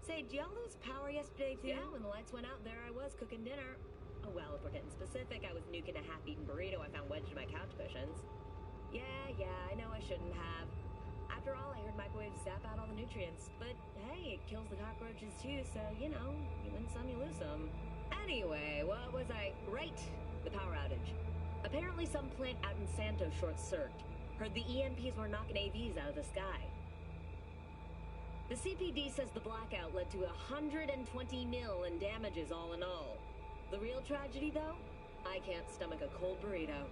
Say, did y'all lose power yesterday too? Yeah, when the lights went out, there I was cooking dinner. Oh well, if we're getting specific, I was nuking a half-eaten burrito I found wedged in my couch cushions. Yeah, I know I shouldn't have. After all, I heard microwaves zap out all the nutrients. But hey, it kills the cockroaches too, so, you know, you win some, you lose some. Anyway, what was I... Right, the power outage. Apparently some plant out in Santos short-circuited. Heard the EMPs were knocking AVs out of the sky. The CPD says the blackout led to 120 mil in damages all in all. The real tragedy, though? I can't stomach a cold burrito.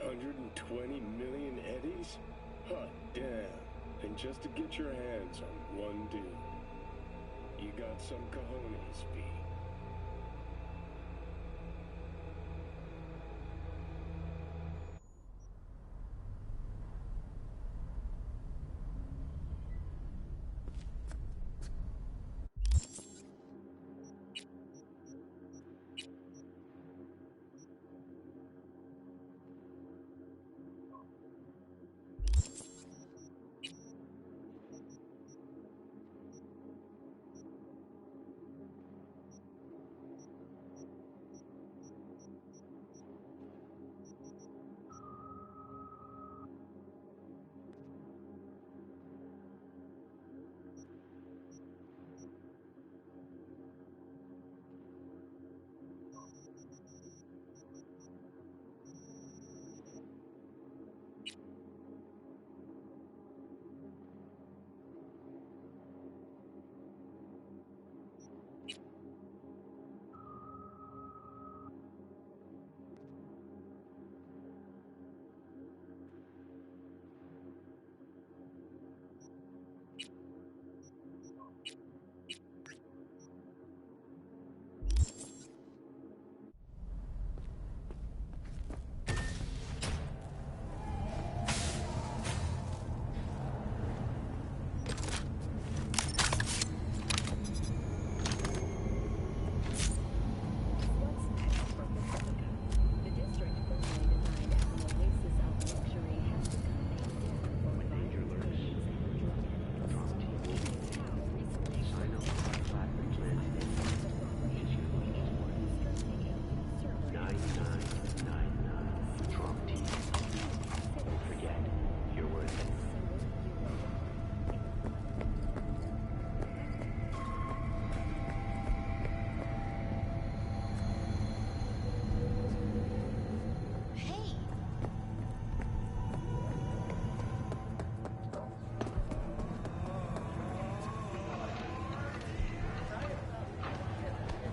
120 million eddies? Hot damn. And just to get your hands on one dude. You got some cojones, B.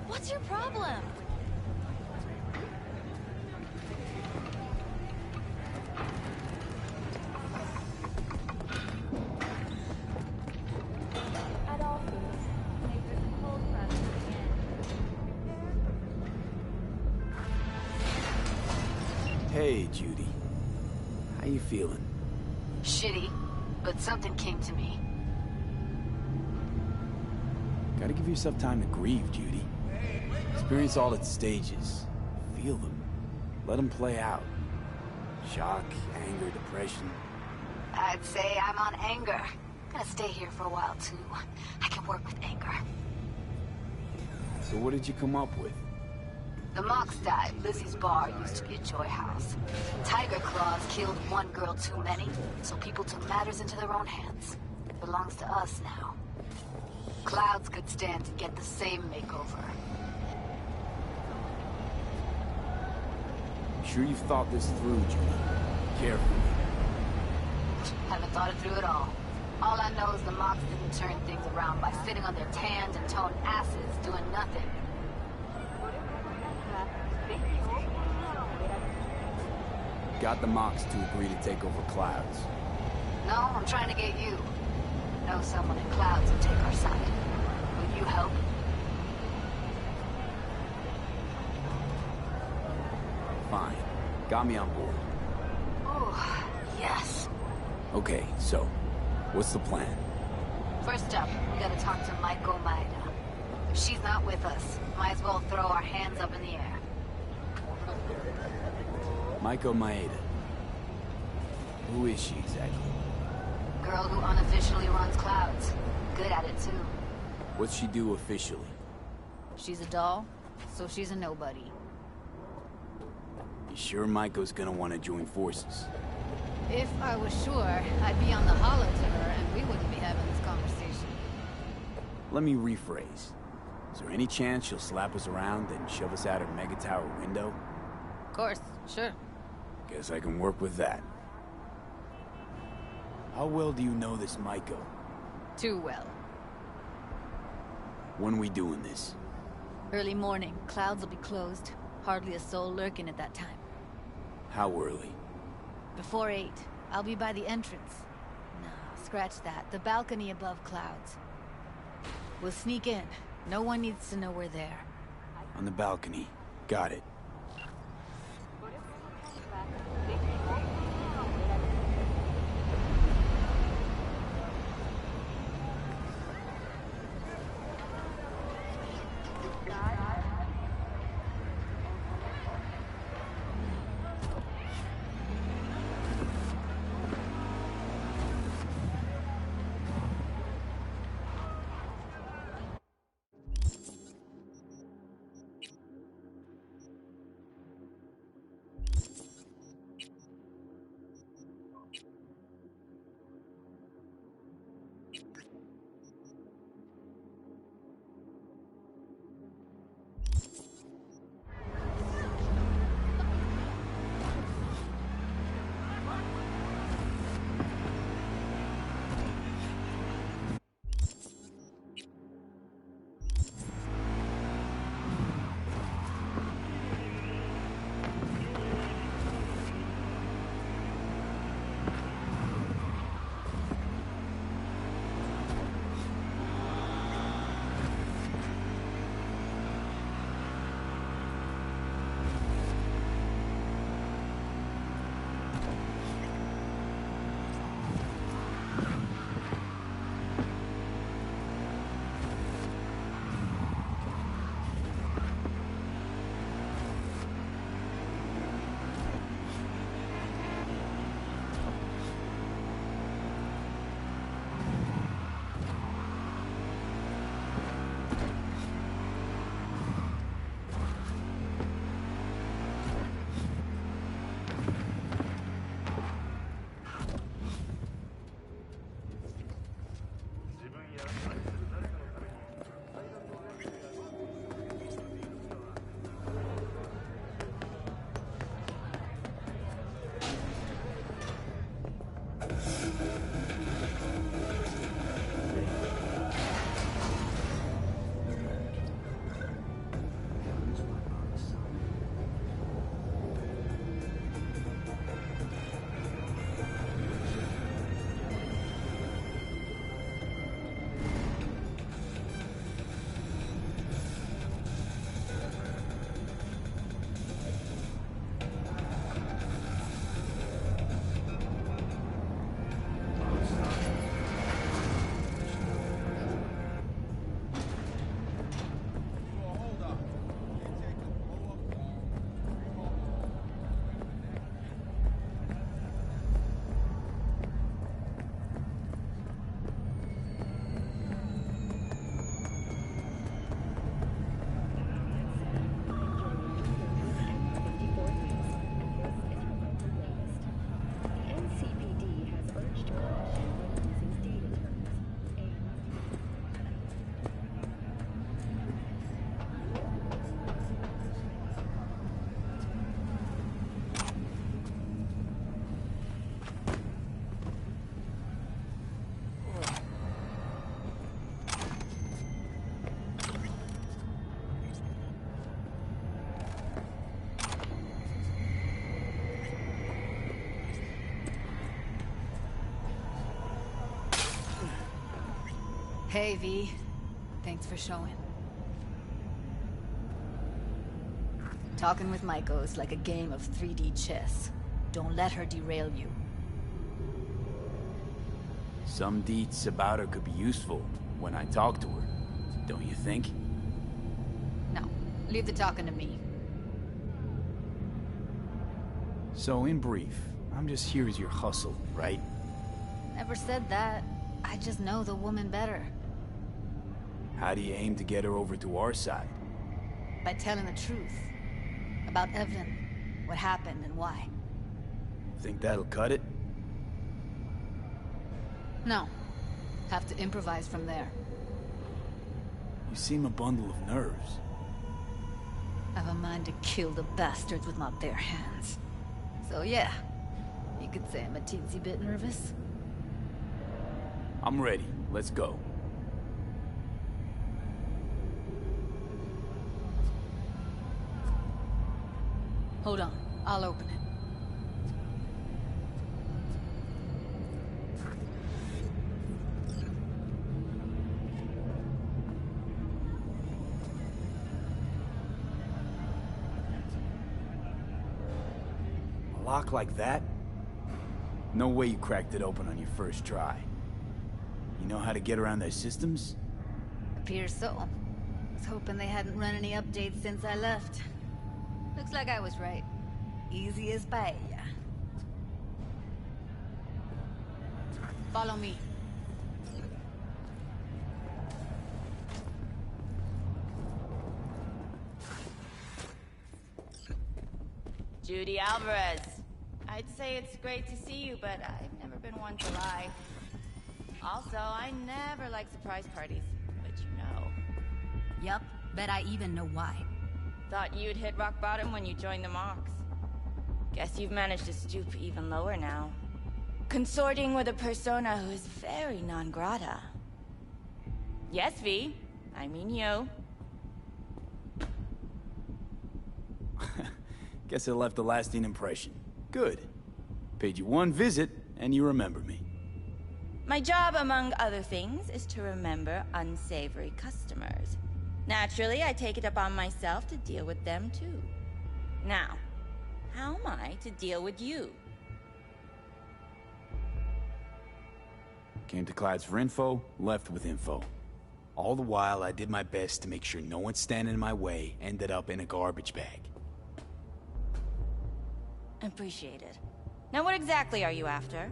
What's your problem? At all fees, make this cold press again. Hey, Judy. How you feeling? Shitty, but something came to me. Gotta give yourself time to grieve, Judy. Experience all its stages. Feel them. Let them play out. Shock, anger, depression. I'd say I'm on anger. Gonna stay here for a while, too. I can work with anger. So what did you come up with? The Mox died. Lizzie's bar used to be a joy house. Tiger Claws killed one girl too many, so people took matters into their own hands. It belongs to us now. Clouds could stand to get the same makeover. I'm sure you've thought this through, Judy. Carefully. Haven't thought it through at all. All I know is the Mox didn't turn things around by sitting on their tanned and toned asses doing nothing. Got the Mox to agree to take over Clouds. No, I'm trying to get you. Know someone in Clouds will take our side. Will you help? Fine. Got me on board. Oh, yes. Okay, so, what's the plan? First up, we gotta talk to Maiko Maeda. If she's not with us, might as well throw our hands up in the air. Maiko Maeda. Who is she exactly? Girl who unofficially runs Clouds. Good at it, too. What's she do officially? She's a doll, so she's a nobody. You sure Maiko's gonna want to join forces? If I was sure, I'd be on the holo to her and we wouldn't be having this conversation. Let me rephrase. Is there any chance she'll slap us around and shove us out her mega tower window? Of course, sure. Guess I can work with that. How well do you know this Maiko? Too well. When we doing this? Early morning, clouds will be closed. Hardly a soul lurking at that time. How early? Before 8, I'll be by the entrance. No, scratch that. The balcony above clouds. We'll sneak in. No one needs to know we're there. On the balcony. Got it. Hey, V. Thanks for showing. Talking with Maiko's like a game of 3D chess. Don't let her derail you. Some deets about her could be useful when I talk to her, don't you think? No, leave the talking to me. So, in brief, I'm just here as your hustle, right? Never said that. I just know the woman better. How do you aim to get her over to our side? By telling the truth. About Evelyn, what happened and why. Think that'll cut it? No. Have to improvise from there. You seem a bundle of nerves. I've a mind to kill the bastards with my bare hands. So yeah, you could say I'm a teensy bit nervous. I'm ready. Let's go. Hold on, I'll open it. A lock like that? No way you cracked it open on your first try. You know how to get around their systems? Appears so. Was hoping they hadn't run any updates since I left. Looks like I was right. Easy as paella. Follow me. Judy Alvarez. I'd say it's great to see you, but I've never been one to lie. Also, I never like surprise parties, but you know. Yup, bet I even know why. Thought you'd hit rock bottom when you joined the Mox. Guess you've managed to stoop even lower now. Consorting with a persona who is very non grata. Yes, V. I mean you. Guess it left a lasting impression. Good. Paid you one visit, and you remember me. My job, among other things, is to remember unsavory customers. Naturally, I take it upon myself to deal with them, too. Now, how am I to deal with you? Came to Clyde's for info, left with info. All the while, I did my best to make sure no one standing in my way ended up in a garbage bag. Appreciated. Now what exactly are you after?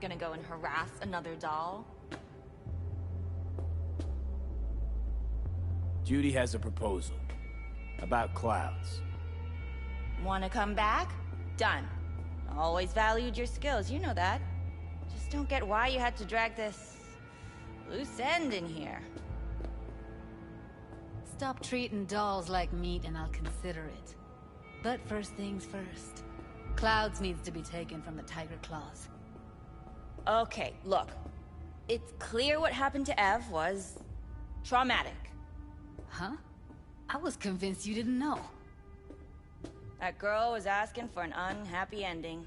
Gonna go and harass another doll? Judy has a proposal. About clouds. Wanna come back? Done. Always valued your skills, you know that. Just don't get why you had to drag this loose end in here. Stop treating dolls like meat and I'll consider it. But first things first. Clouds needs to be taken from the Tiger Claws. Okay, look. It's clear what happened to Ev was traumatic. Huh? I was convinced you didn't know. That girl was asking for an unhappy ending.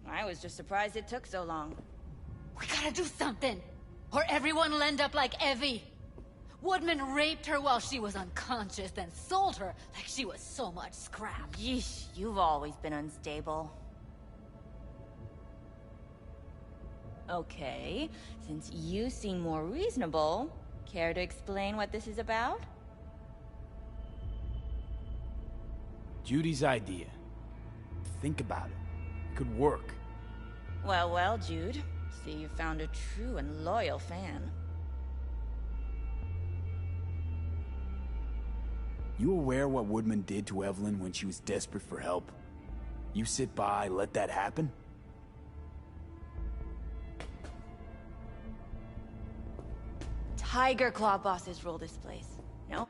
I was just surprised it took so long. We gotta do something! Or everyone will end up like Evie! Woodman raped her while she was unconscious, then sold her like she was so much scrap. Yeesh, you've always been unstable. Okay, since you seem more reasonable, care to explain what this is about? Judy's idea. Think about it. It could work. Well, well, Jude. See, you found a true and loyal fan. You aware what Woodman did to Evelyn when she was desperate for help? You sit by, let that happen? Tiger Claw bosses rule this place. No?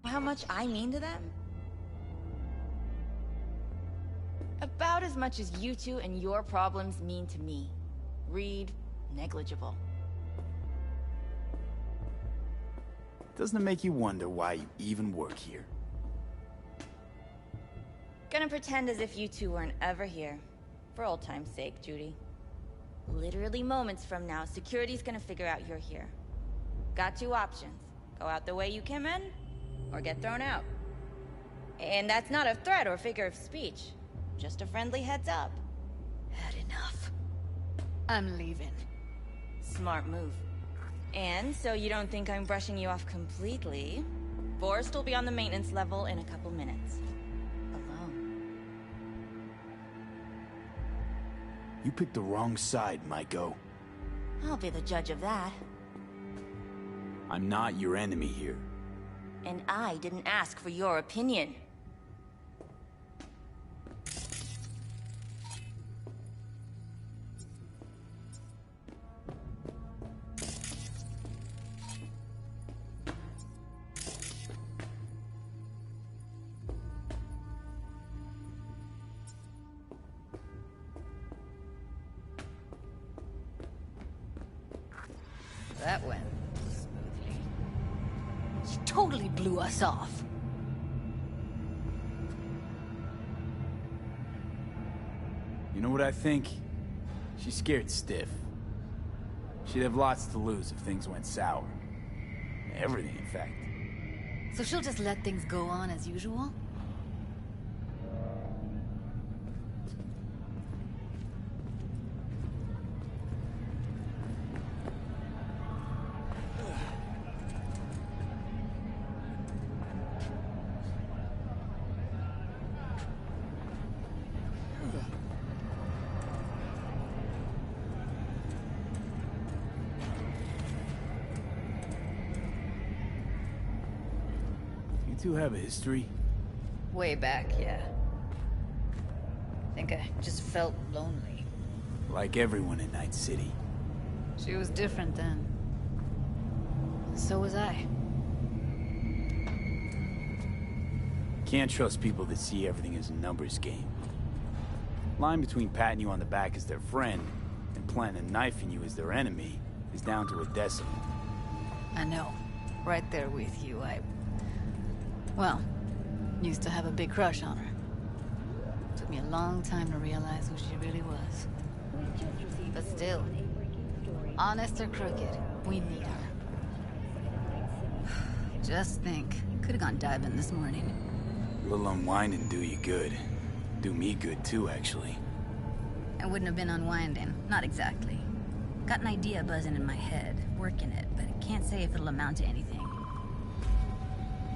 How much I mean to them? About as much as you two and your problems mean to me. Read, negligible. Doesn't it make you wonder why you even work here? Gonna pretend as if you two weren't ever here. For old time's sake, Judy. Literally moments from now, security's gonna figure out you're here. Got two options. Go out the way you came in, or get thrown out. And that's not a threat or figure of speech. Just a friendly heads up. Had enough. I'm leaving. Smart move. And so you don't think I'm brushing you off completely, Forrest will be on the maintenance level in a couple minutes. Alone. You picked the wrong side, Maiko. I'll be the judge of that. I'm not your enemy here. And I didn't ask for your opinion. That went smoothly. She totally blew us off. You know what I think? She's scared stiff. She'd have lots to lose if things went sour. Everything, in fact. So she'll just let things go on as usual? You two have a history? Way back, yeah. Think I just felt lonely. Like everyone in Night City. She was different then. So was I. Can't trust people that see everything as a numbers game. Line between patting you on the back as their friend and planting a knife in you as their enemy is down to a decimal. I know. Right there with you, well, used to have a big crush on her. Took me a long time to realize who she really was. But still, honest or crooked, we need her. Just think, could have gone diving this morning. A little unwinding do you good. Do me good too, actually. I wouldn't have been unwinding, not exactly. Got an idea buzzing in my head, working it, but I can't say if it'll amount to anything.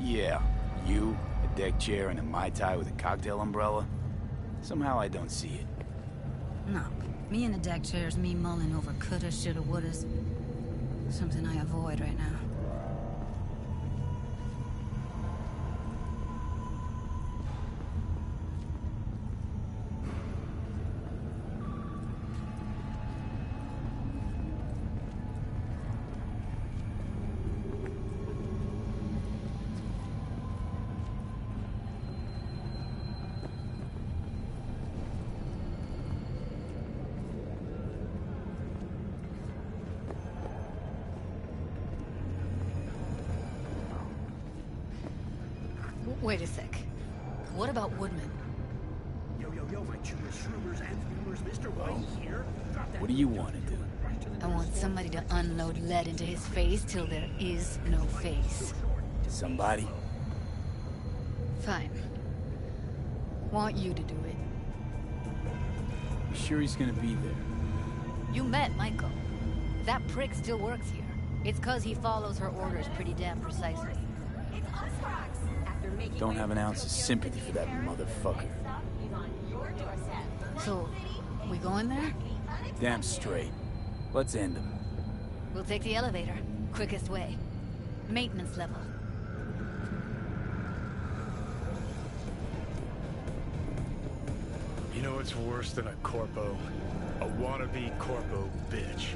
Yeah, you, a deck chair, and a Mai Tai with a cocktail umbrella? Somehow I don't see it. No, me in a deck chair's me mulling over coulda, shoulda, wouldas. Something I avoid right now. Wait a sec. What about Woodman? Yo, my chewers, shroomers, and boomers, Mr. White here. What do you want to do? I want somebody to unload lead into his face till there is no face. Somebody? Fine. Want you to do it. You sure he's gonna be there? You met Michael. That prick still works here. It's 'cause he follows her orders pretty damn precisely. Don't have an ounce of sympathy for that motherfucker. So, we going there? Damn straight. Let's end him. We'll take the elevator. Quickest way. Maintenance level. You know what's worse than a corpo? A wannabe corpo bitch.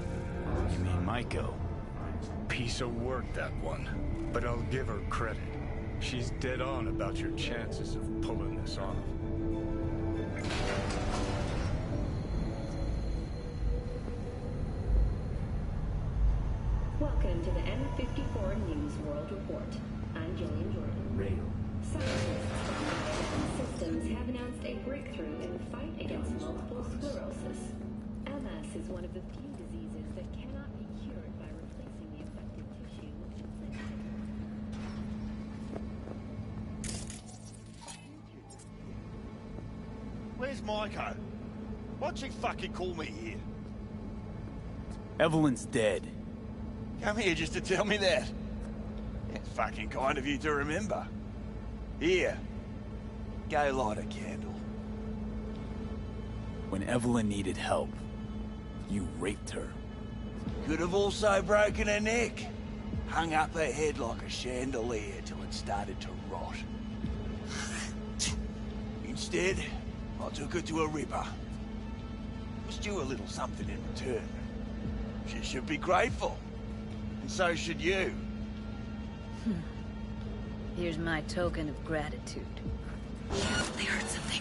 You mean Maiko? Piece of work, that one. But I'll give her credit. She's dead on about your chances of pulling this off. Welcome to the M54 News World Report. I'm Jillian Jordan. Scientists Systems have announced a breakthrough in the fight against multiple sclerosis. MS is one of the few diseases that cannot be cured by replacing the affected tissue with inflammation. Where's Maiko? Why'd she fucking call me here? Evelyn's dead. Come here just to tell me that. It's fucking kind of you to remember. Here. Go light a candle. When Evelyn needed help, You raped her. Could have also broken her neck. Hung up her head like a chandelier till it started to rot. Instead, I took her to a ripper. Was due a little something in return. She should be grateful. And so should you. Here's my token of gratitude. They heard something.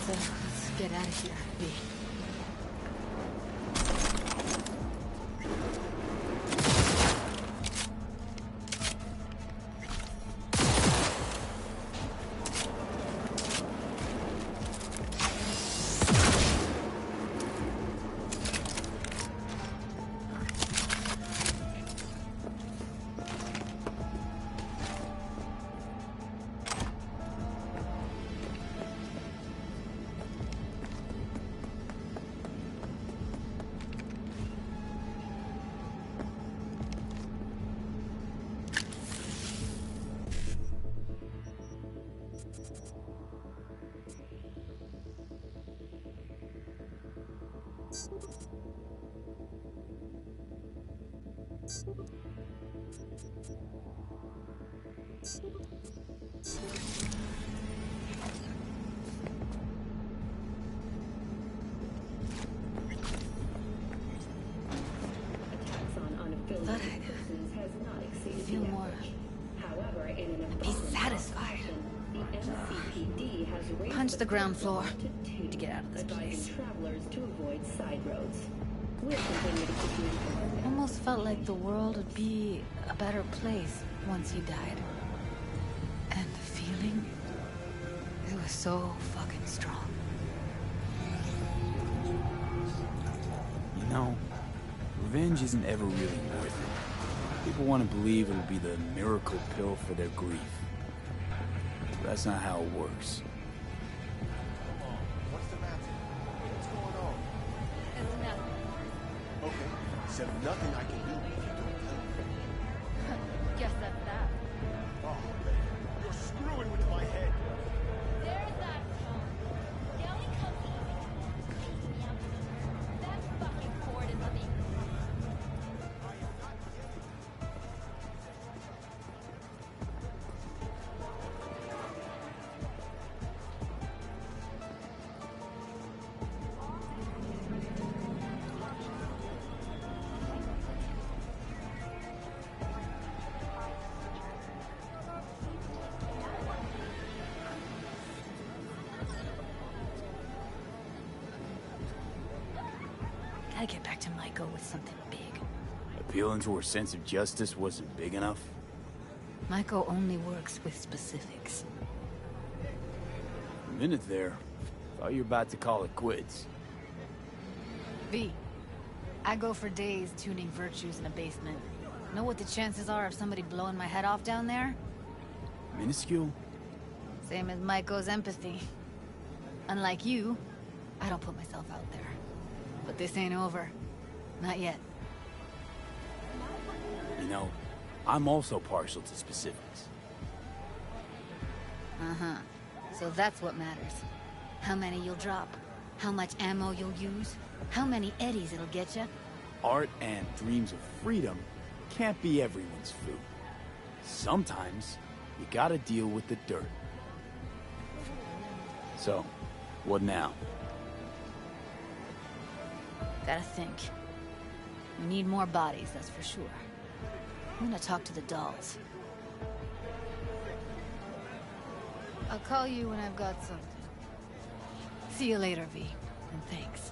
Let's get out of here, V. Attacks on unaffiliated Thought I'd persons has not exceeded feel the more- average. However, in an Be abundance satisfied. of caution, the MCPD has raised Punch the ground threshold floor to get out of this advising place. travelers to avoid side roads. We'll continue to keep you informed. Almost felt like the world would be a better place once he died. And the feeling, it was so fucking strong. You know, revenge isn't ever really worth it. People want to believe it'll be the miracle pill for their grief. But that's not how it works. What's the matter? What's going on? It's nothing. Okay, so nothing I can do if you don't tell me. Guess that's that. Oh, man, you're screwing with my head. There's that phone. It only comes easy to me. That fucking cord is on the... Gotta get back to Michael with something big. Appealing to her sense of justice wasn't big enough? Michael only works with specifics. A minute there. Thought you were about to call it quits. V, I go for days tuning virtues in a basement. Know what the chances are of somebody blowing my head off down there? Minuscule? Same as Michael's empathy. Unlike you, I don't put myself out there. But this ain't over. Not yet. You know, I'm also partial to specifics. Uh-huh. So that's what matters. How many you'll drop. How much ammo you'll use. How many eddies it'll get you. Art and dreams of freedom can't be everyone's food. Sometimes, you gotta deal with the dirt. So, what now? Gotta think. We need more bodies, that's for sure. I'm gonna talk to the dolls. I'll call you when I've got something. See you later, V. And thanks.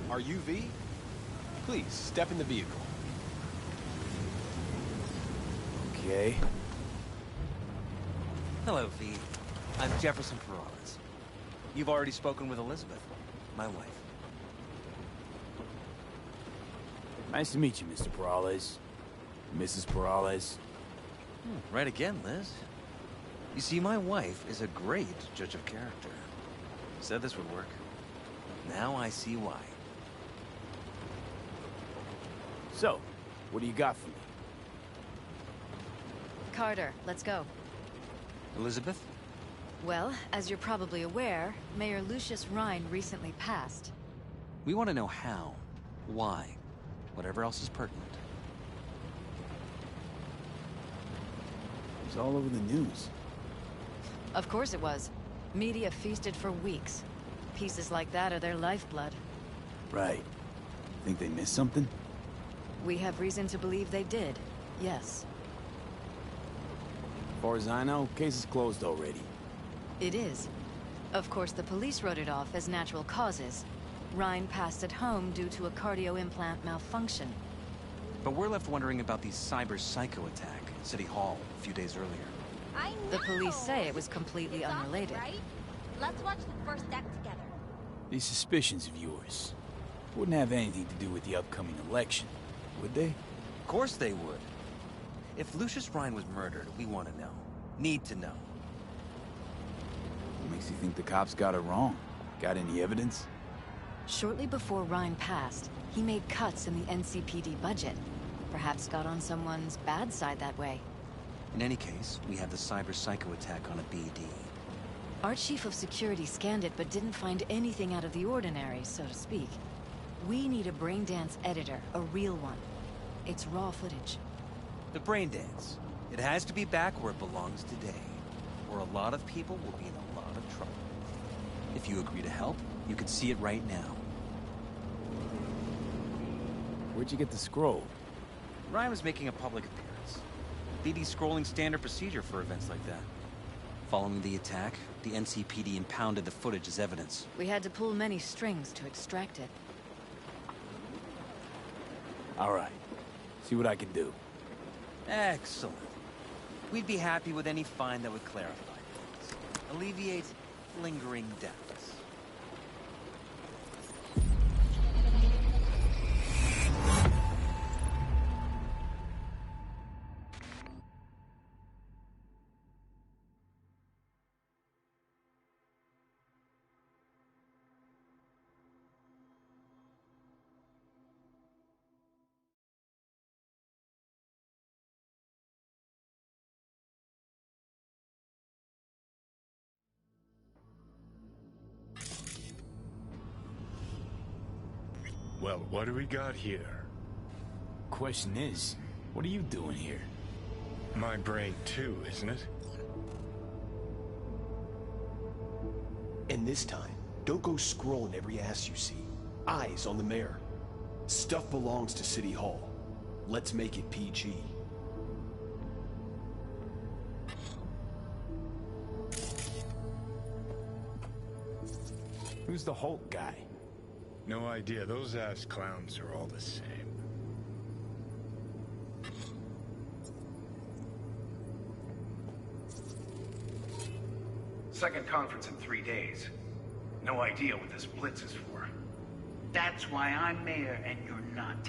Are you V? Please, step in the vehicle. Okay. Hello, V. I'm Jefferson Peralez. You've already spoken with Elizabeth, my wife. Nice to meet you, Mr. Peralez. Mrs. Peralez. Right again, Liz. You see, my wife is a great judge of character. Said this would work. Now I see why. So, what do you got for me? Carter, let's go. Elizabeth? Well, as you're probably aware, Mayor Lucius Rhine recently passed. We want to know how, why, whatever else is pertinent. It was all over the news. Of course it was. Media feasted for weeks. Pieces like that are their lifeblood. Right. Think they missed something? We have reason to believe they did, yes. As far as I know, case is closed already. It is. Of course, the police wrote it off as natural causes. Rhine passed at home due to a cardio implant malfunction. But we're left wondering about the cyber psycho attack at City Hall a few days earlier. I know. The police say it was completely It's unrelated. awesome, right? Let's watch the first act together. These suspicions of yours wouldn't have anything to do with the upcoming election, would they? Of course they would. If Lucius Rhine was murdered, we want to know. Need to know. What makes you think the cops got it wrong? Got any evidence? Shortly before Rhine passed, he made cuts in the NCPD budget. Perhaps got on someone's bad side that way. In any case, we have the cyber psycho attack on a BD. Our chief of security scanned it but didn't find anything out of the ordinary, so to speak. We need a braindance editor, a real one. It's raw footage. The brain dance. It has to be back where it belongs today, or a lot of people will be in a lot of trouble. If you agree to help, you can see it right now. Where'd you get the scroll? Ryan was making a public appearance. BD scrolling standard procedure for events like that. Following the attack, the NCPD impounded the footage as evidence. We had to pull many strings to extract it. All right. See what I can do. Excellent. We'd be happy with any find that would clarify things. Alleviate lingering doubts. Well, what do we got here? Question is, what are you doing here? My brain too, isn't it? And this time, don't go scrolling every ass you see. Eyes on the mayor. Stuff belongs to City Hall. Let's make it PG. Who's the Hulk guy? No idea. Those ass clowns are all the same. Second conference in 3 days. No idea what this blitz is for. That's why I'm mayor and you're not.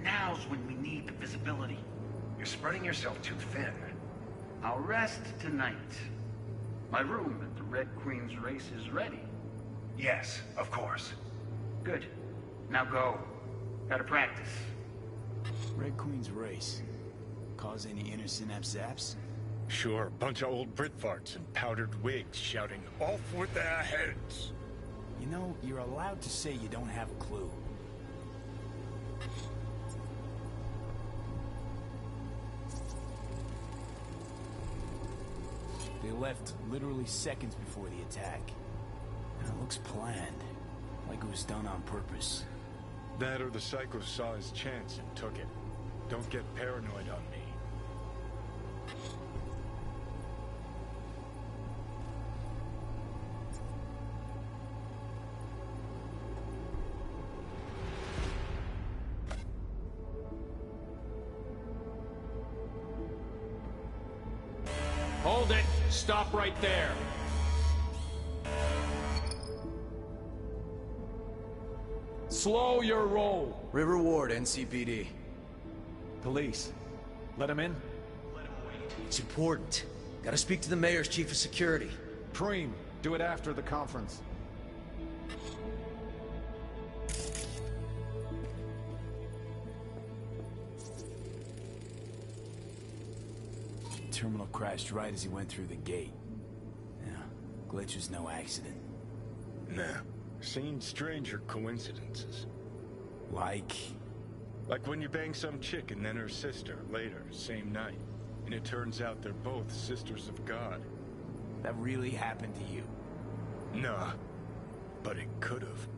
Now's when we need the visibility. You're spreading yourself too thin. I'll rest tonight. My room at the Red Queen's race is ready. Yes, of course. Good. Now go. Gotta practice. Red Queen's race. Cause any inner synapse zaps? Sure, bunch of old Brit farts in powdered wigs shouting, "Off with their heads!" You know, you're allowed to say you don't have a clue. They left literally seconds before the attack. And it looks planned. Like it was done on purpose. That or the psycho saw his chance and took it. Don't get paranoid on me. Hold it. Stop right there. Slow your roll. River Ward, NCPD. Police. Let him in? It's important. Gotta speak to the mayor's chief of security. Preem, do it after the conference. Terminal crashed right as he went through the gate. Yeah, glitch was no accident. Nah, seen stranger coincidences. Like when you bang some chick and then her sister later, same night. And it turns out they're both sisters of God. That really happened to you? Nah, but it could've.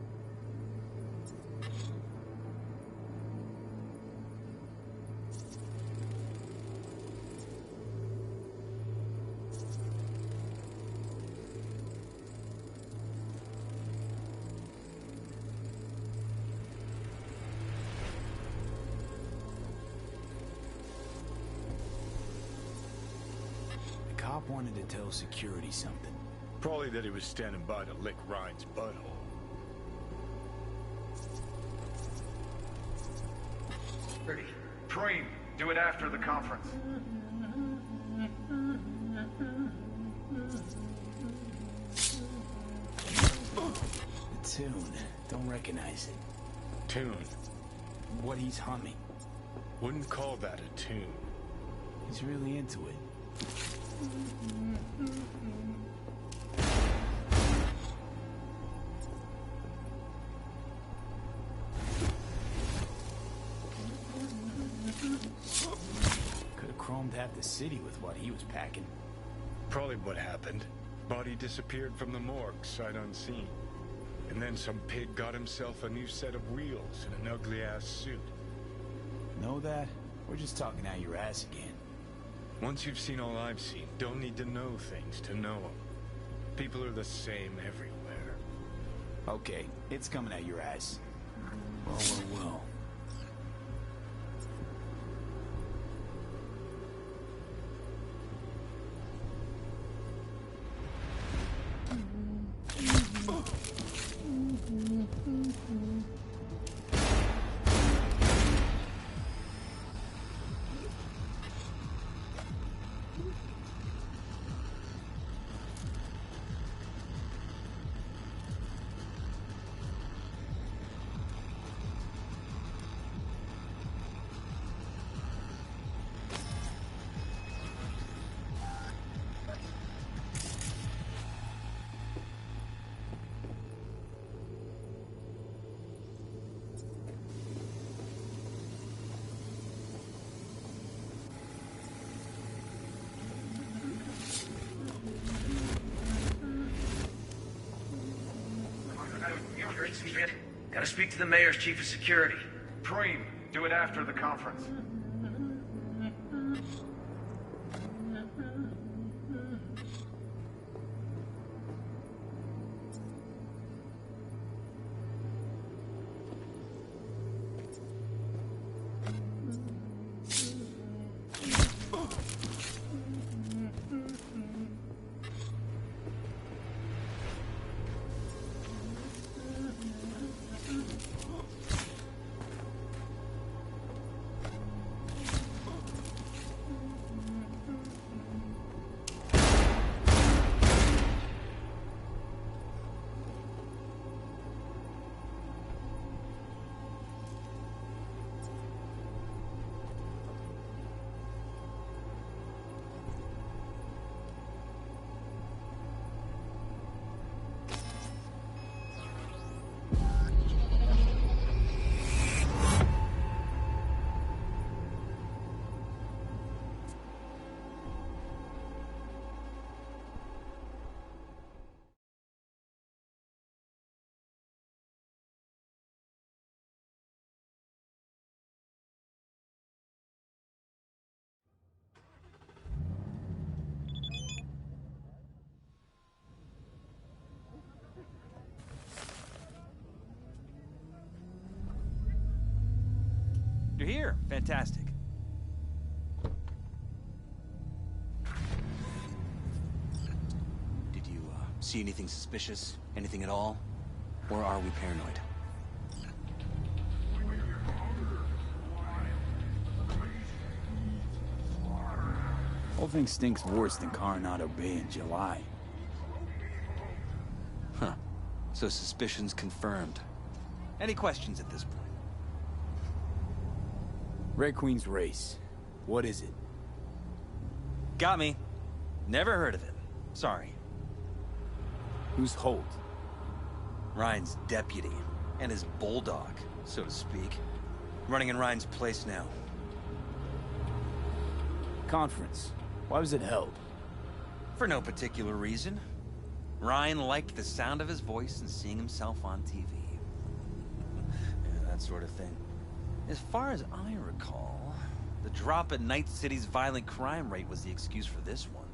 The cop wanted to tell security something. Probably that he was standing by to lick Ryan's butthole. Pretty. Preem, do it after the conference. The tune. Don't recognize it. Tune. What he's humming. Wouldn't call that a tune. He's really into it. Could have chromed half the city with what he was packing. Probably what happened. Body disappeared from the morgue, sight unseen. And then some pig got himself a new set of wheels and an ugly-ass suit. Know that? We're just talking out your ass again. Once you've seen all I've seen, don't need to know things to know them. People are the same everywhere. Okay, it's coming out your ass. Well. Gotta speak to the mayor's chief of security. Preem, do it after the conference. You're here. Fantastic. see anything suspicious? Anything at all? Or are we paranoid? Whole thing stinks worse than Coronado Bay in July. Huh. So suspicions confirmed. Any questions at this point? Red Queen's race. What is it? Got me. Never heard of it. Sorry. Who's Holt? Ryan's deputy. And his bulldog, so to speak. Running in Ryan's place now. Conference. Why was it held? For no particular reason. Ryan liked the sound of his voice and seeing himself on TV. Yeah, that sort of thing. As far as I recall, the drop in Night City's violent crime rate was the excuse for this one.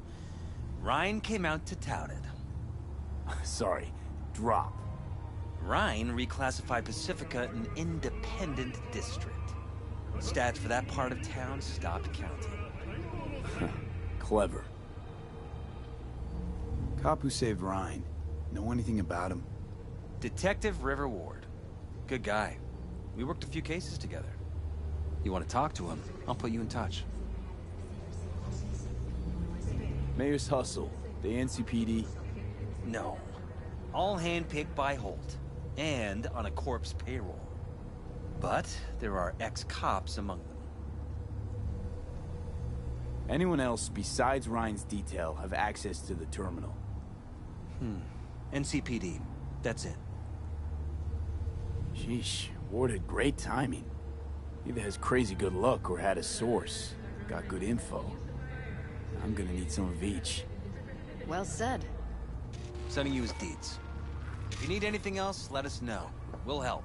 Ryan came out to tout it. Sorry, drop. Ryan reclassified Pacifica an independent district. Stats for that part of town stopped counting. Clever. Cop who saved Ryan. Know anything about him? Detective River Ward. Good guy. We worked a few cases together. You want to talk to him? I'll put you in touch. Mayor's Hustle. The NCPD? No. All handpicked by Holt. And on a corpse payroll. But there are ex-cops among them. Anyone else besides Ryan's detail have access to the terminal? NCPD. That's it. Sheesh, Ward had great timing. Either has crazy good luck or had a source. Got good info. I'm gonna need some of each. Well said. Sending you his deeds. If you need anything else, let us know. We'll help.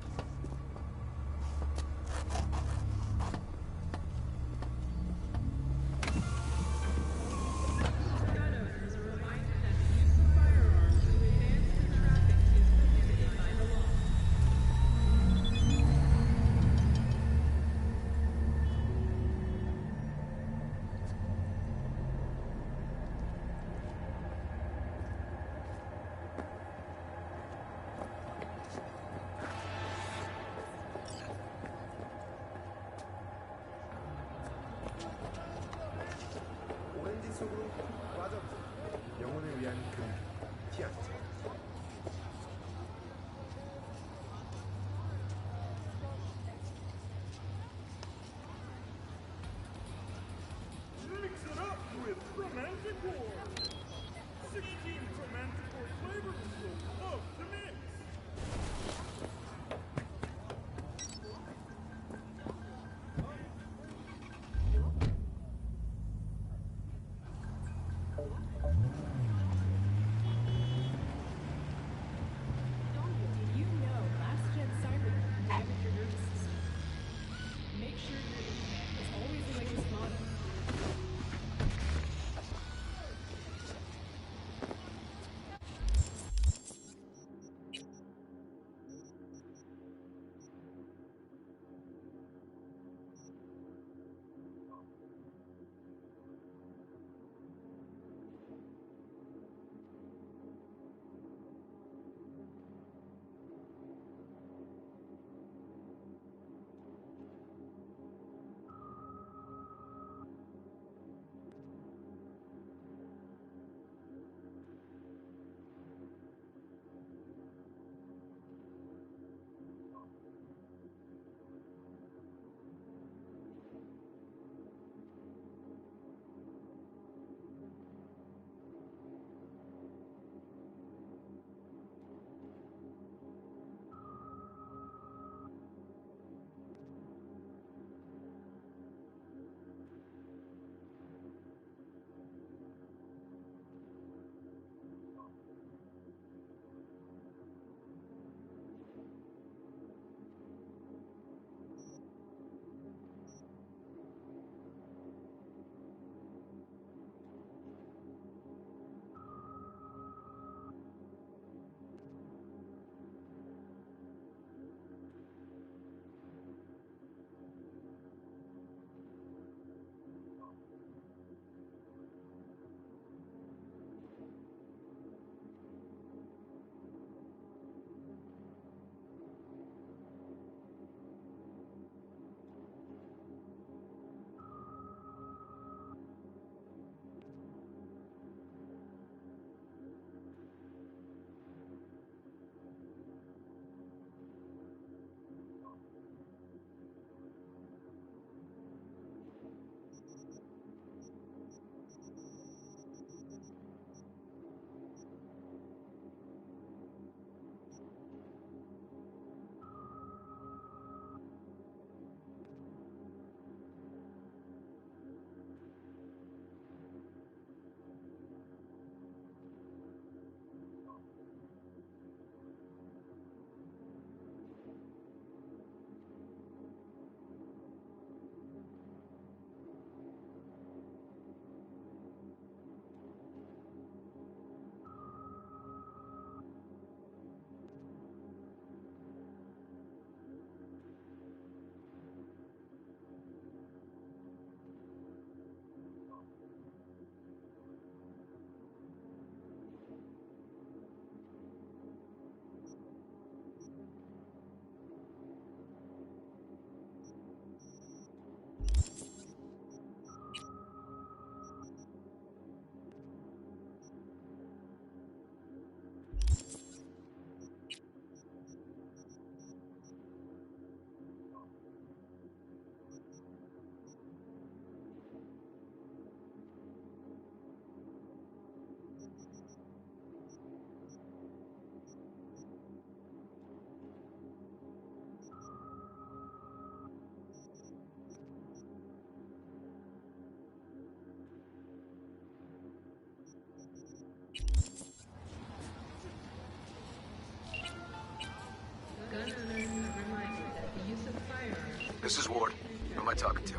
This is Ward. Who am I talking to?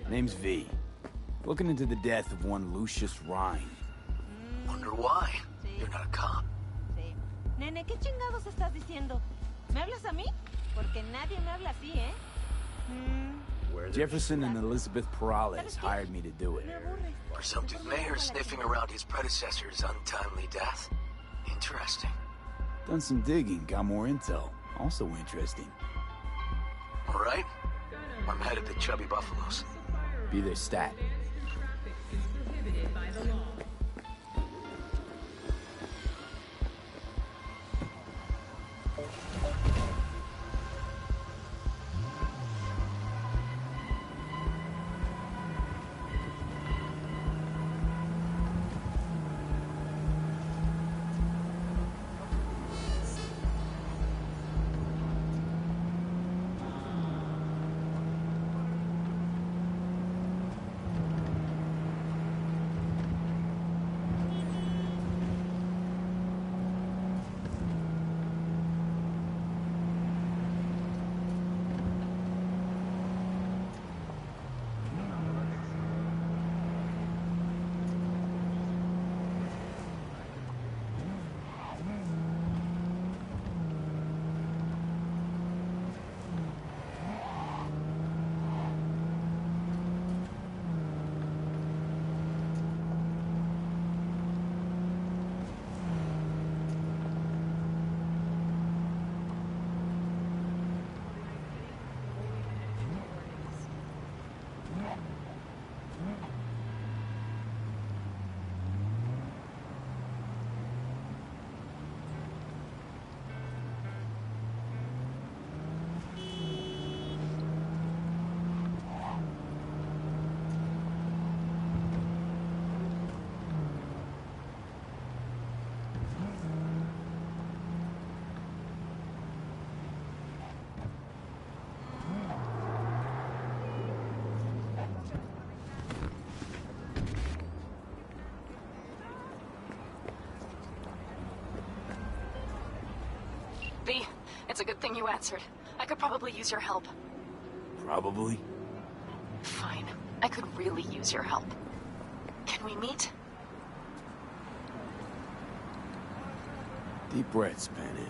Name's V. Looking into the death of one Lucius Rhine. Wonder why? You're not a cop. Sí. Nene, ¿qué chingados estás diciendo? ¿Me hablas a mí? Porque nadie me habla así, ¿eh? Jefferson and Elizabeth Perales hired me to do it. Presumptive mayor sniffing around his predecessor's untimely death. Interesting. Done some digging, got more intel. Also interesting. All right. I'm headed to Chubby Buffaloes. Be their stat. V, it's a good thing you answered. I could probably use your help. Probably. Fine. I could really use your help. Can we meet? Deep breaths, Panam.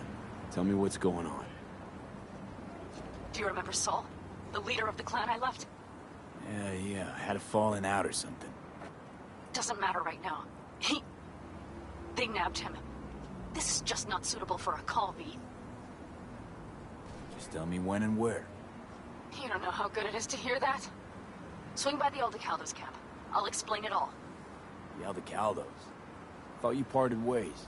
Tell me what's going on. Do you remember Saul? The leader of the clan I left? Yeah. Had a falling out or something. Doesn't matter right now. They nabbed him. This is just not suitable for a call, V. Just tell me when and where. You don't know how good it is to hear that. Swing by the Aldecaldos camp. I'll explain it all. The Aldecaldos? Thought you parted ways.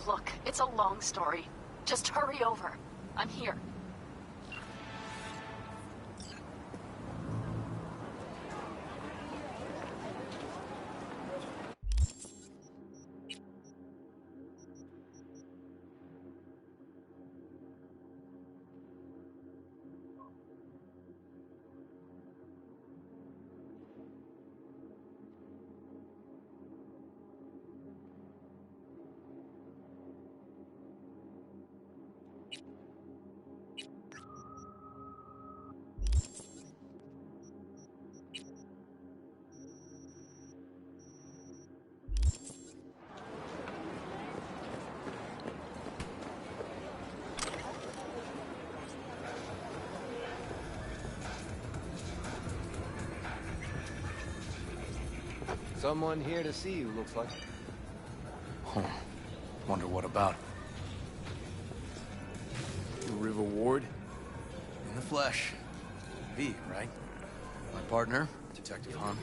Look, it's a long story. Just hurry over. I'm here. Someone here to see you, looks like. Huh. Wonder what about. River Ward? In the flesh. V, right? My partner, Detective Hunt.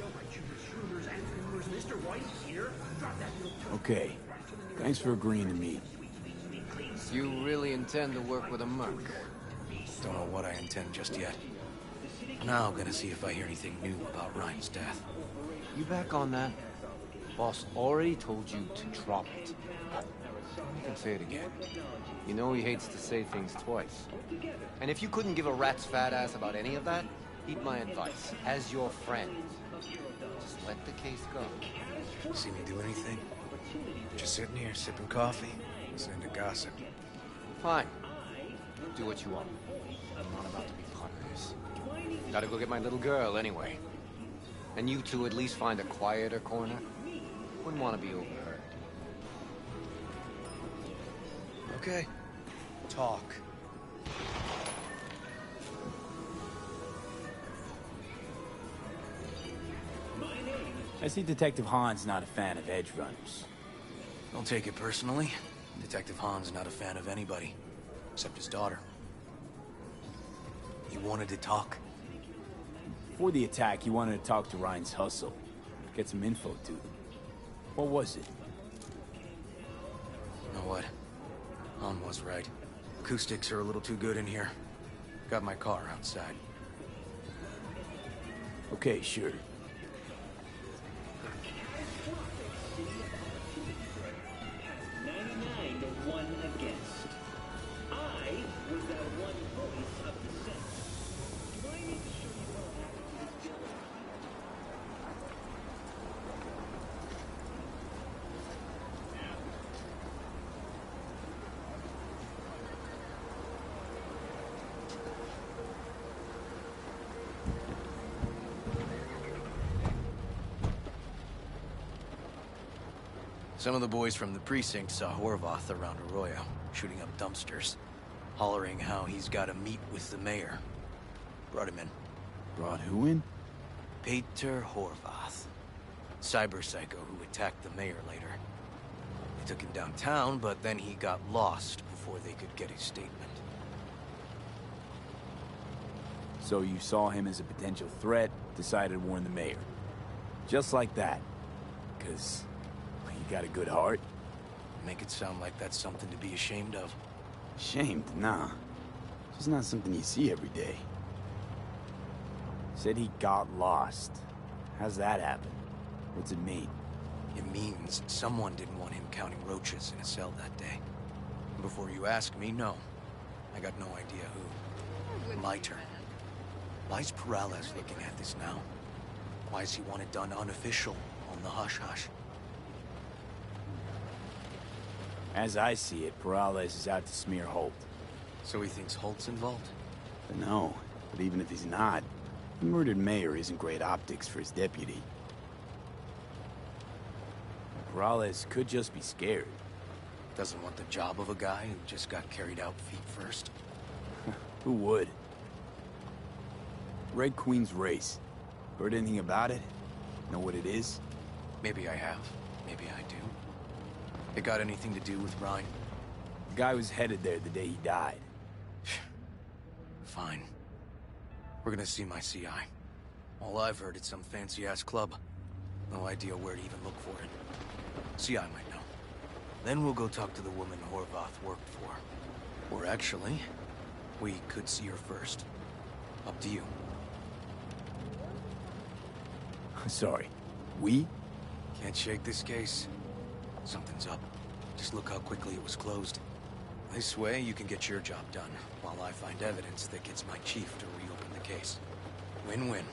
Okay. Thanks for agreeing to meet. You really intend to work with a merc? Don't know what I intend just yet. Now I'm gonna see if I hear anything new about Ryan's death. You back on that? Boss already told you to drop it. You can say it again. You know he hates to say things twice. And if you couldn't give a rat's fat ass about any of that, heed my advice. As your friend, just let the case go. See me do anything? Just sitting here, sipping coffee, listening to gossip. Fine. Do what you want. I'm not about to be part of this. Gotta go get my little girl anyway. And you two at least find a quieter corner? Wouldn't want to be overheard. Okay. Talk. I see Detective Hahn's not a fan of edge runners. Don't take it personally. Detective Hahn's not a fan of anybody, except his daughter. You wanted to talk? Before the attack, he wanted to talk to Ryan's hustle. Get some info to them. What was it? You know what? Hahn was right. Acoustics are a little too good in here. Got my car outside. Okay, sure. 99 to 1 against. I was that one voice of dissent. Do I need to show you what happened to this building? Some of the boys from the precinct saw Horvath around Arroyo, shooting up dumpsters, hollering how he's got to meet with the mayor. Brought him in. Brought who in? Peter Horvath. Cyber psycho who attacked the mayor later. They took him downtown, but then he got lost before they could get his statement. So you saw him as a potential threat, decided to warn the mayor. Just like that. 'Cause you got a good heart. Make it sound like that's something to be ashamed of. Ashamed? Nah. Just not something you see every day. Said he got lost. How's that happen? What's it mean? It means someone didn't want him counting roaches in a cell that day. Before you ask me, no. I got no idea who. My turn. Why's Peralez looking at this now? Why does he want it done unofficial, on the hush-hush? As I see it, Peralez is out to smear Holt. So he thinks Holt's involved? No, but even if he's not, the murdered mayor isn't great optics for his deputy. Peralez could just be scared. Doesn't want the job of a guy who just got carried out feet first. Who would? Red Queen's race. Heard anything about it? Know what it is? Maybe I have. Maybe I do. It got anything to do with Ryan? The guy was headed there the day he died. Fine. We're gonna see my CI. All I've heard, it's some fancy-ass club. No idea where to even look for it. CI might know. Then we'll go talk to the woman Horvath worked for. Or actually, we could see her first. Up to you. Sorry. We? Can't shake this case. Something's up. Just look how quickly it was closed. This way, you can get your job done, while I find evidence that gets my chief to reopen the case. Win-win.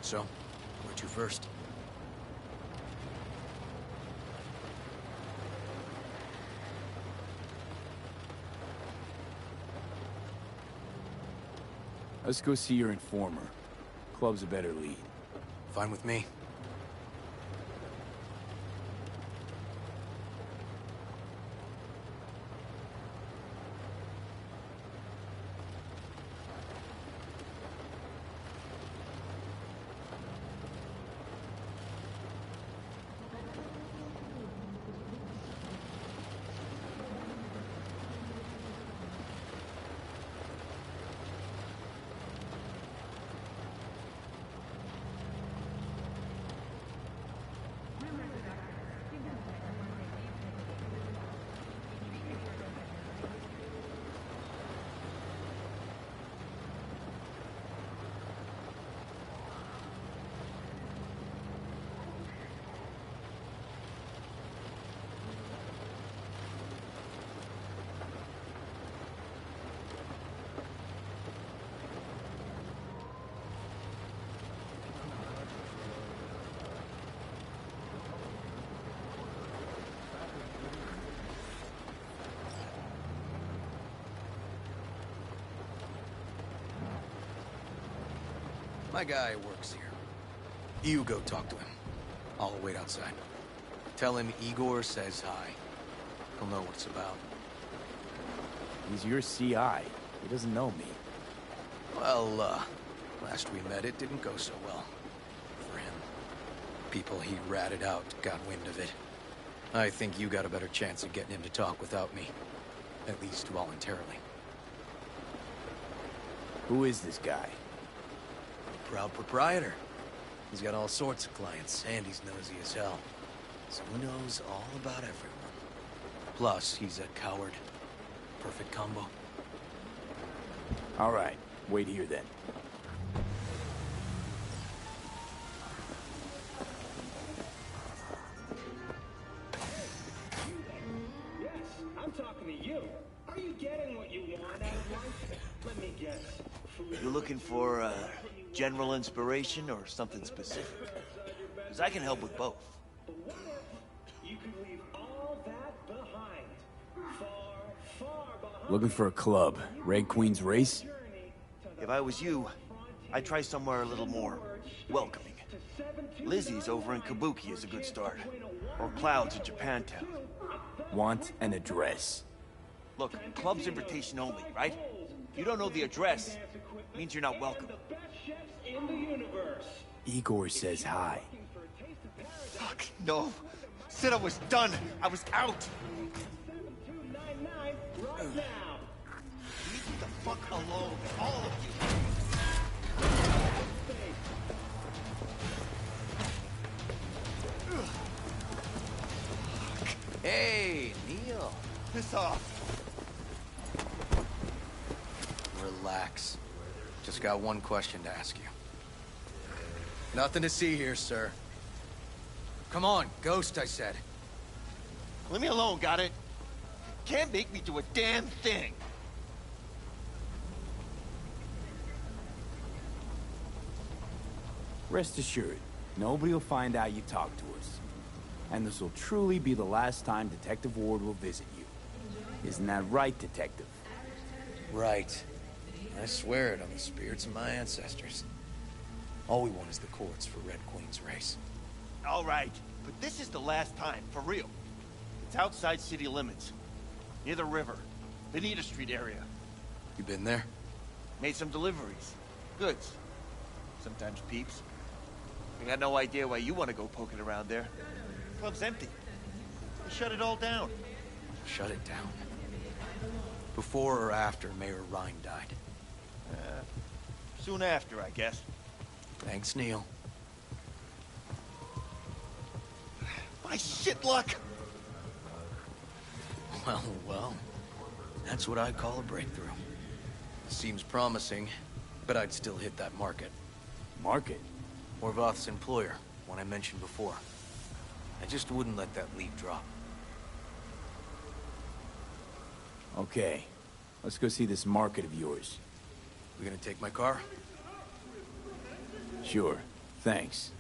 So, where to first? Let's go see your informer. Club's a better lead. Fine with me. My guy works here. You go talk to him. I'll wait outside. Tell him Igor says hi. He'll know what it's about. He's your CI. He doesn't know me. Well, last we met, it didn't go so well. For him. People he ratted out got wind of it. I think you got a better chance of getting him to talk without me. At least voluntarily. Who is this guy? Proud proprietor. He's got all sorts of clients, and he's nosy as hell. So he knows all about everyone. Plus, he's a coward. Perfect combo. All right, wait here then. Yes, I'm talking to you. Are you getting what you want out of life? Let me guess. You looking for, general inspiration or something specific? Because I can help with both. You could leave all that behind. Far behind. Looking for a club. Red Queen's Race? If I was you, I'd try somewhere a little more welcoming. Lizzie's over in Kabuki is a good start. Or Cloud's in Japantown. Want an address. Look, club's invitation only, right? If you don't know the address, it means you're not welcome. Igor says hi. Fuck, no. Said I was done. I was out. Right now. Leave me the fuck alone, all of you. Hey, Neil. Piss off. Relax. Just got one question to ask you. Nothing to see here, sir. Come on, Ghost, I said. Leave me alone, got it? Can't make me do a damn thing. Rest assured, nobody will find out you talked to us. And this will truly be the last time Detective Ward will visit you. Isn't that right, Detective? Right. I swear it on the spirits of my ancestors. All we want is the courts for Red Queen's Race. All right, but this is the last time, for real. It's outside city limits. Near the river. Benita Street area. You been there? Made some deliveries. Goods. Sometimes peeps. I got no idea why you want to go poking around there. Club's empty. They shut it all down. Shut it down. Before or after Mayor Rhine died? Soon after, I guess. Thanks, Neil. My shit luck! Well, that's what I call a breakthrough. Seems promising, but I'd still hit that market. Market? Orvoth's employer, one I mentioned before. I just wouldn't let that lead drop. Okay, let's go see this market of yours. We gonna take my car? Sure, thanks.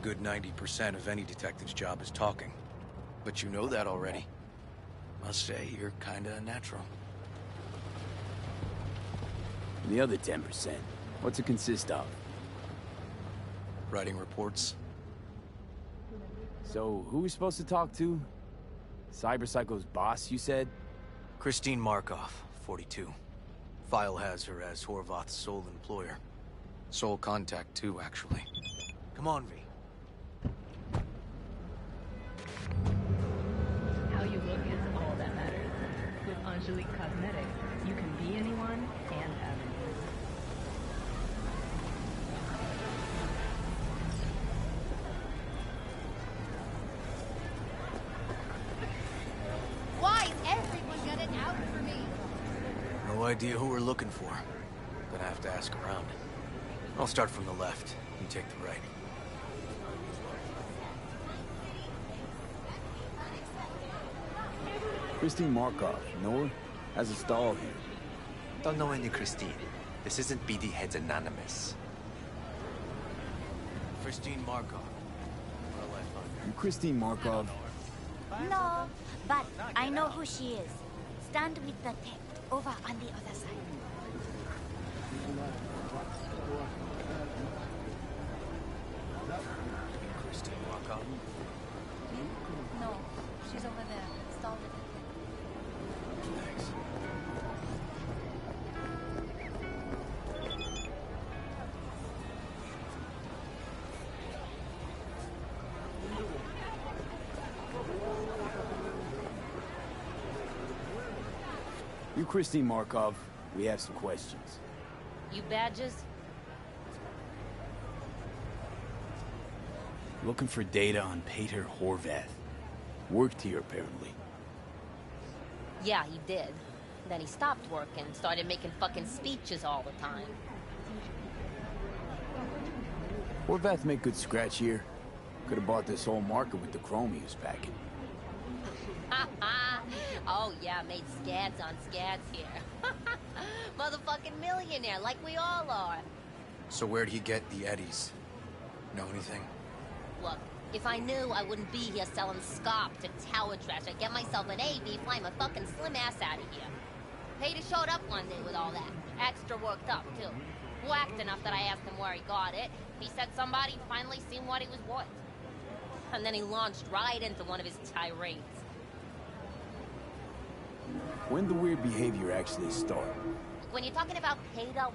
good 90% of any detective's job is talking. But you know that already. Must say, you're kinda natural. The other 10%, what's it consist of? Writing reports. So, who are we supposed to talk to? Cyberpsycho's boss, you said? Christine Markov, 42. File has her as Horvath's sole employer. Sole contact, too, actually. Come on, V. How you look is all that matters. With Angelique Cosmetics, you can be anyone and have anyone. Why is everyone got it out for me? No idea who we're looking for. Gonna have to ask around. I'll start from the left. You take the right. Christine Markov, know her? Has a stall here. Don't know any Christine. This isn't BD Heads Anonymous. Christine Markov. What'll I find her? You Christine Markov? No, but I know who she is. Stand with the tech over on the other side. Christine Markov? No, she's over there. Stall with the tech. Thanks. You Christine Markov, we have some questions. You badges? Looking for data on Peter Horvath. Worked here, apparently. Yeah, he did. Then he stopped working, started making fucking speeches all the time. Horvath make good scratch here. Could have bought this whole market with the chrome he was packing. Oh yeah, made scads on scads here. Motherfucking millionaire, like we all are. So where'd he get the eddies? Know anything? Look, if I knew, I wouldn't be here selling scop to tower trash. I'd get myself an AV, fly my fucking slim ass out of here. Peter showed up one day with all that. Extra worked up, too. Whacked enough that I asked him where he got it. He said somebody finally seen what he was worth. And then he launched right into one of his tirades. When the weird behavior actually start? When you're talking about Peter,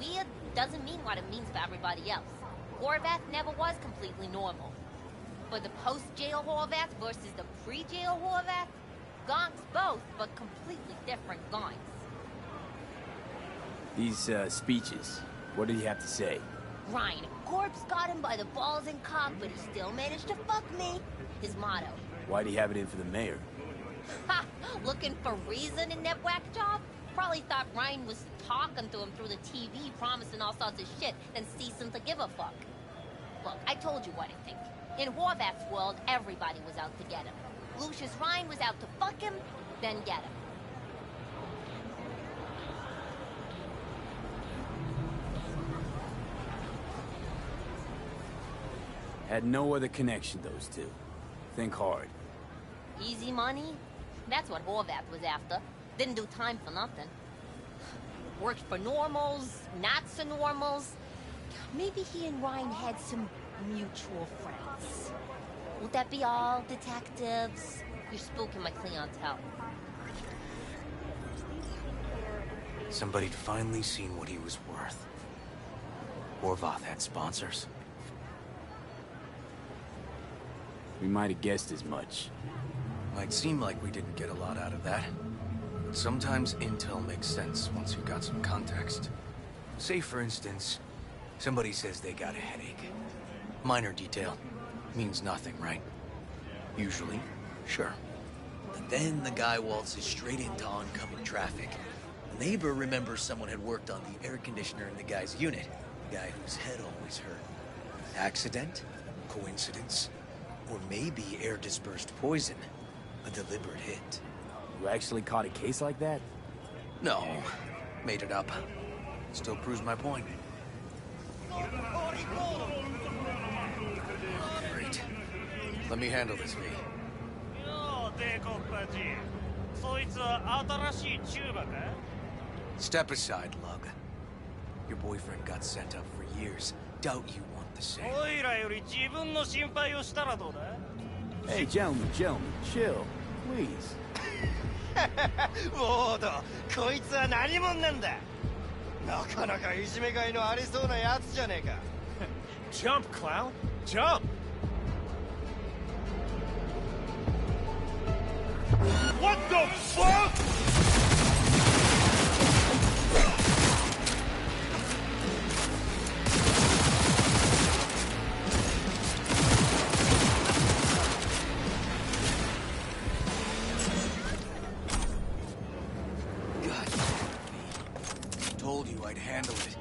weird doesn't mean what it means for everybody else. Horvath never was completely normal. But the post-jail Horvath versus the pre-jail Horvath, gonks both, but completely different gonks. These, speeches, what did he have to say? Ryan, corpse got him by the balls and cock, but he still managed to fuck me. His motto. Why'd he have it in for the mayor? Ha! Looking for reason in that whack job? Probably thought Ryan was talking to him through the TV, promising all sorts of shit, then ceasing to give a fuck. Look, I told you what I think. In Horvath's world, everybody was out to get him. Lucius Ryan was out to fuck him, then get him. Had no other connection, those two. Think hard. Easy money? That's what Horvath was after. Didn't do time for nothing. Worked for normals, not so normals. Maybe he and Ryan had some mutual friends. Would that be all, detectives? You're spooking my clientele. Somebody'd finally seen what he was worth. Horvath had sponsors. We might have guessed as much. Might seem like we didn't get a lot out of that. But sometimes intel makes sense once you've got some context. Say, for instance, somebody says they got a headache. Minor detail. Means nothing, right? Usually, sure. But then the guy waltzes straight into oncoming traffic. The neighbor remembers someone had worked on the air conditioner in the guy's unit. The guy whose head always hurt. Accident? Coincidence? Or maybe air-dispersed poison. A deliberate hit. You actually caught a case like that? No. Made it up. Still proves my point. Great. Let me handle this, V. よう、帝国パチ。そいつは新しいチューバか? Step aside, Lug. Your boyfriend got sent up for years. Doubt you want the same. おいらより自分の心配をしたらどうだ? Hey, gentlemen, chill, please. ウォード、こいつは何者なんだ? なかなかいじめがいのありそうなやつじゃねえか. Jump, clown! Jump! What the fuck?! Told you I'd handle it.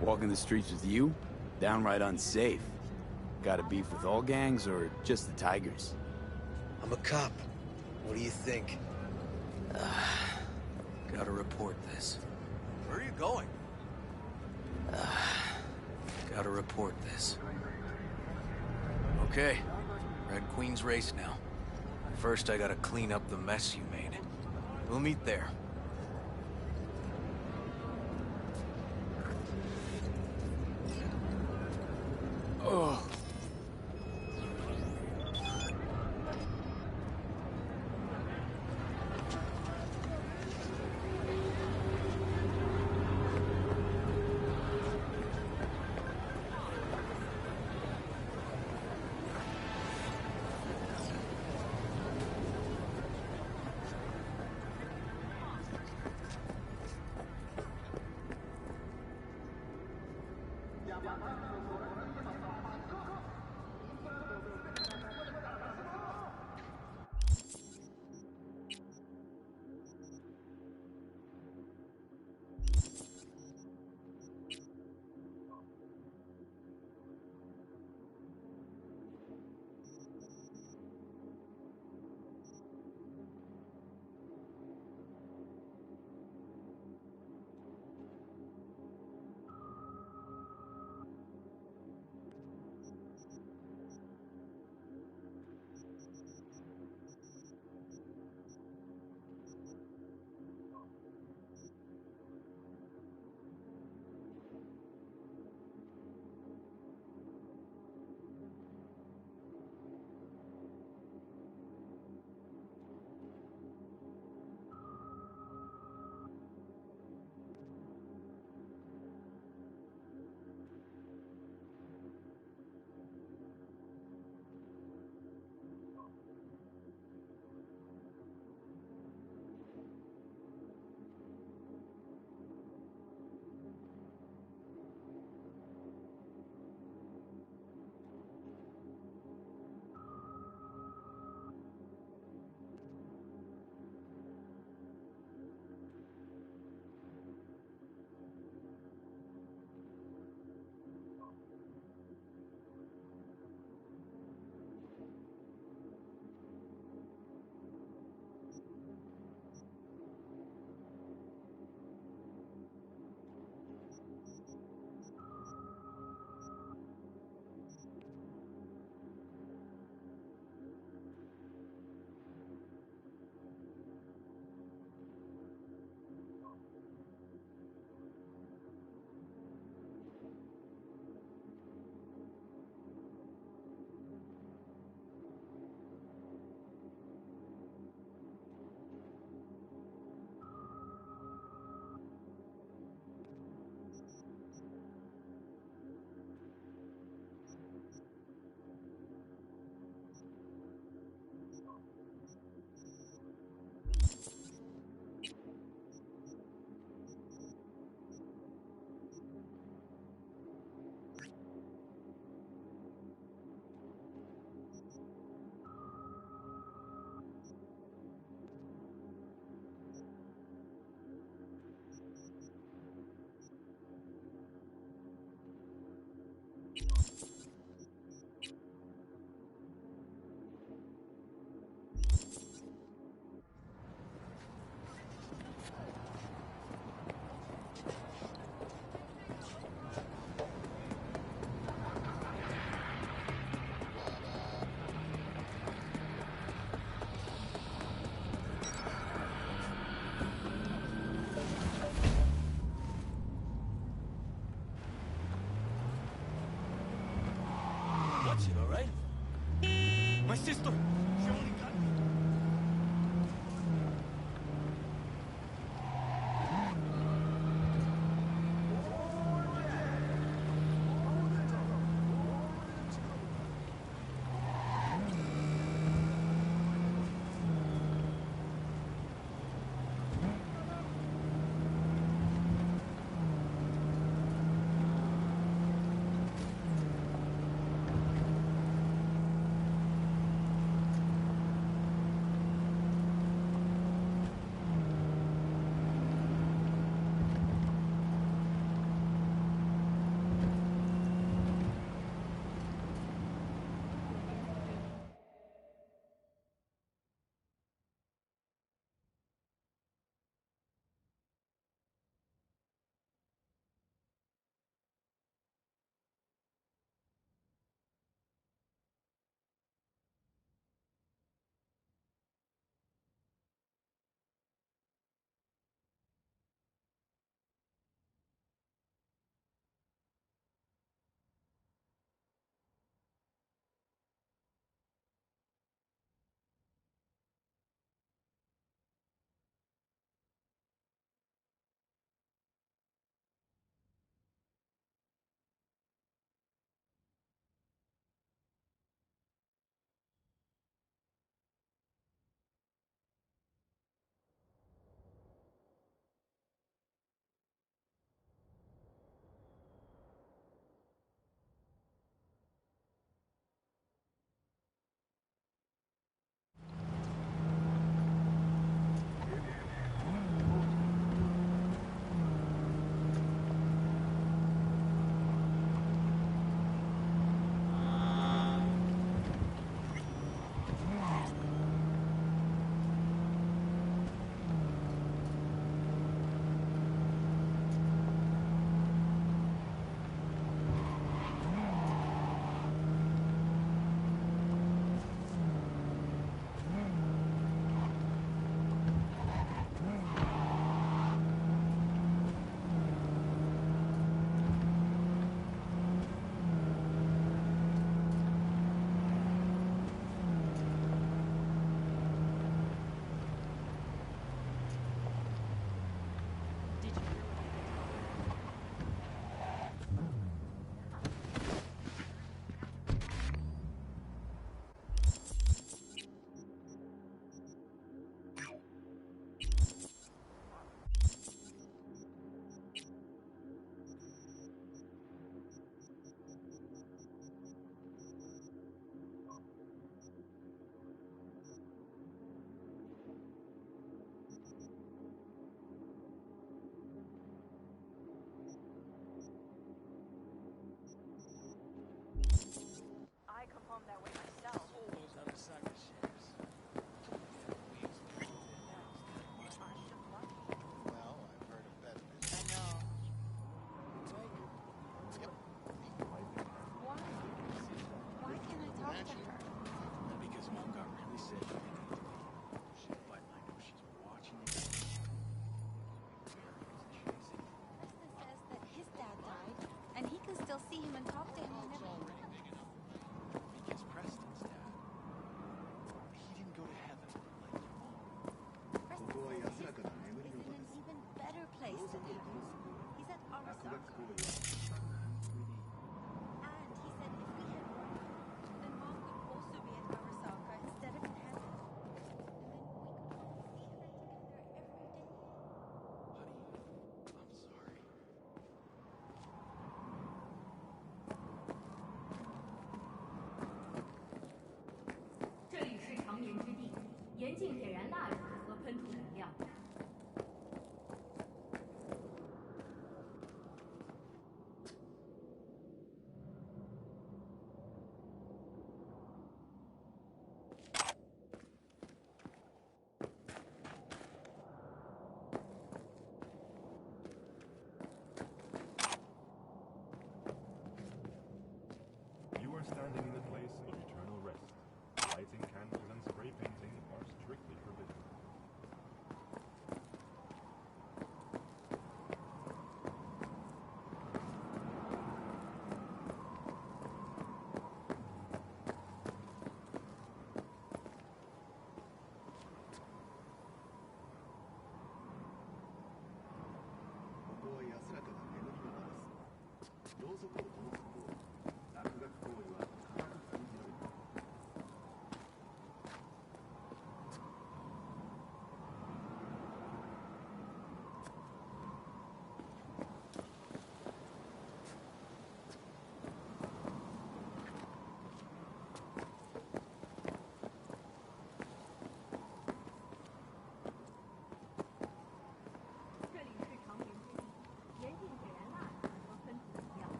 Walking the streets with you? Downright unsafe. Got a beef with all gangs or just the Tigers? I'm a cop. What do you think? Gotta report this. Where are you going? Gotta report this. Okay. Red Queen's race now. First, I gotta clean up the mess you made. We'll meet there. Oh. My sister! She only got...